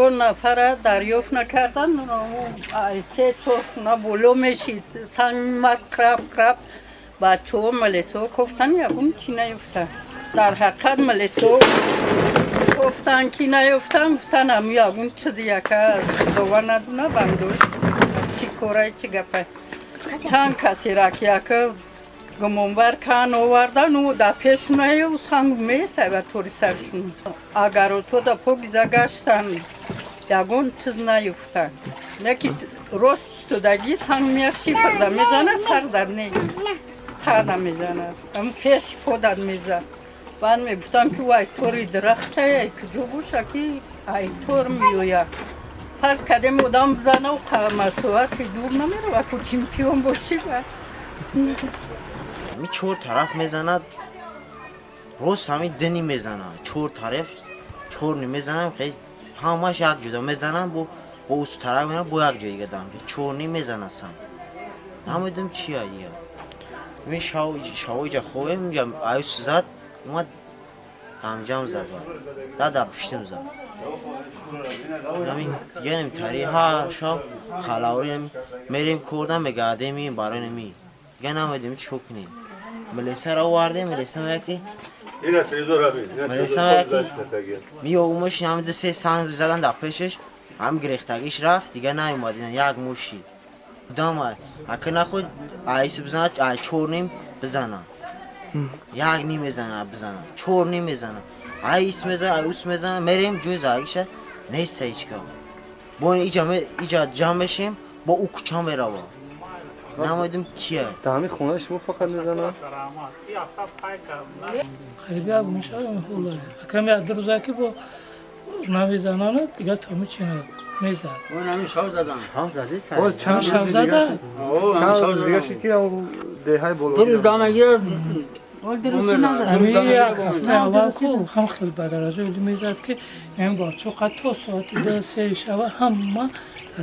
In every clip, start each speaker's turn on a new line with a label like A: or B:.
A: 2 نفر دریافت نکردن سه چهار بولو میشید سنگ مد کرب بچه ها ملیسا گفتن یکون چی نیفتن در حقیقت ملیسا گفتن کی نیفتن گفتن هم یکون چیزی یکه دوا ندونه بندوش چی کاره چی گپه چند کسی را که یکه گمونبر کن آوردن و در پیش نهی و سنگ میسته و توری سرشون اگر تو در پا بیزه گشتن یکون چیز نیفتن یکی راست دگی سنگ میشی فرده میزنه سر در نگی تاده میزنه اما پیش پادد میزنه بعد میگفتن که وای توری درخته ای کجا باشه که ای تور میویه فرض کردیم مدام بزنه و مسئولیت دور نمیره و که چمپیون باشی
B: می 4 طرف میزند روز همین دنی میزنه 4 طرف 4 میزنم خیلی همش یک جدا میزنم با اوست طرف میرم با یک جایی گدم 4 میزنه سم نمیدونم چیه ایه می شاوی خوبه میگم آیس زد اومد دمجم زد دادا پشتم زد همین دیگه نمیتاری ها شب خلاوری میریم کردن بگردیم برای نمی دیگه نمیدونم چی کنیم ملیسا را آورده ملیسا میگه
C: اینا تریزور abi
B: ملیسا میگه میومش همین سه سنگ زدن در پیشش هم گرفتگیش رفت دیگه نیومد اینا یک موشی دام اگه نخود آیس بزنه آی 4 نیم بزنه یک نیم بزنه بزنه 4 نیم بزنه آیس میزنه اوس میزنه میریم جوی زاگیش نیست هیچ کار با اینجا جمع بشیم با او کچان بروم نمیدونم کیه
D: دامی خونه شما فقط میزنه
E: خیلی میشه خوله کمی از روزا که با نوی زنانه دیگه تامی چی میزد
C: اون همین شاو زدن
E: چند شب زده
D: چند روز دیگه شد که اون دههای
C: دو
D: بلوگی
C: روز دام اگه
E: امی یک هفته اول که هم خیلی بدرجه ولی میزد که این بچه قد تا ساعت 2-3 شب همه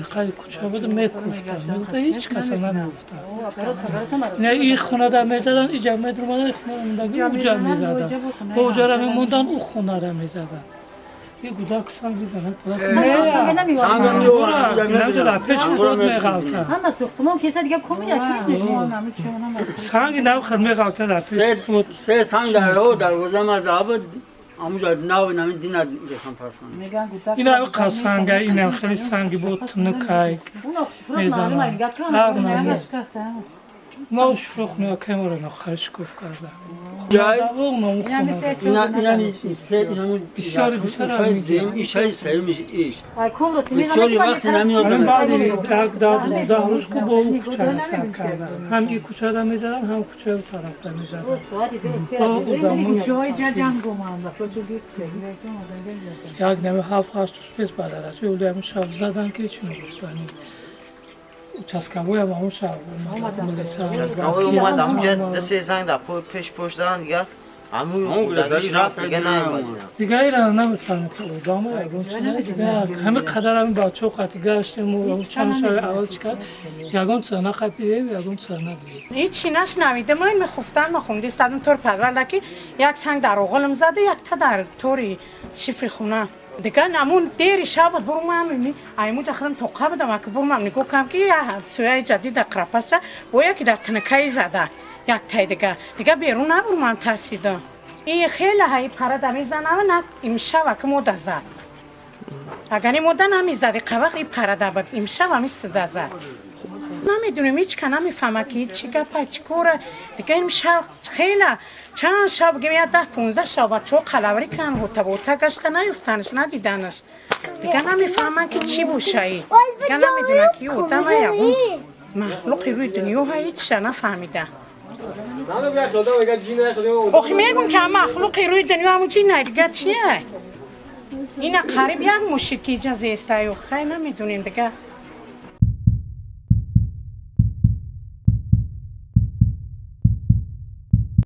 E: قد کوچه بود میکفتن میگفتن هیچ کس نمیگفتن نه این خونه در میزدن اینجا میدرمدن این خونه را میدگی اونجا میزدن با اونجا را میموندن او خونه را میزدن یه گودک سنگ میزنن نمیزد در پیش خود میغلطن
F: همه ساختمان کسی دیگه کمیجا چیش نشون
E: سنگ نبخد میغلطن در پیش خود
C: سه سنگ در روزه مذهب آموزا ناو نمی دینا دیشان پرسان
E: این هم قسنگه این هم خیلی سنگی بود تنکای میزنن هر نمی ناو شفرخ نیا کماره نخرش کف کرده
C: جای
E: خونه بسیاری
C: این شای سیمش ایش
F: کومروسی
C: بسیاری وقت نمیاد
E: من بعدی 10 روز که با او کوچه را سر کردن هم این کوچه را میزدن هم کوچه رو طرف را میزدن
F: جای جنگ
E: یک نمی 7-8 روز پیش بدرجه ولی همون شب زدن که چی میگفتنی چسکاوی هم همون شب
B: چسکاوی اومد همونجا سه سنگ در پیش پشت زدن دیگه همون گودکیش رفت دیگه نیومد
E: دیگه ایران نمیفهمه که دامه اگون چیزه دیگه همه قدر همین بچه وقتی گشتیم و چند شب اول چکرد یکون سرنا قبیدیم یکون سرنا دیدیم
G: هیچی نشنویده ما این میخفتن ما خوندی استادم طور پرورده که یک سنگ در اغلم زده یک تا در طوری شفر خونه دیگه نمون دیر شب برو مامی ایمو داخلم توقع بدم که برو مامی گفتم که سویای جدید قرپس و یکی در تنکای زده یک تای دیگه بیرون نبرو مام ترسیدم این خیلی های پرده میزنه نه امشب که مود زد اگر این مود نمیزد قوق این پرده بود امشب همی صدا زد نمیدونم هیچ که نمیفهمه که چی گپه چی کوره دیگه امشب خیلی چند شب گیم 10-15 شب بچه ها قلاوری کن بوتا گشته نیفتنش ندیدنش دیگه نمیفهمن که چی باشه ای دیگه نمیدونن که او دمه یکون مخلوقی روی دنیا ها هیچ نفهمیده آخی میگم که مخلوقی روی دنیا همون جین دیگه چیه؟ این قریب یک موشکی اجازه است و خیلی نمیدونیم دیگه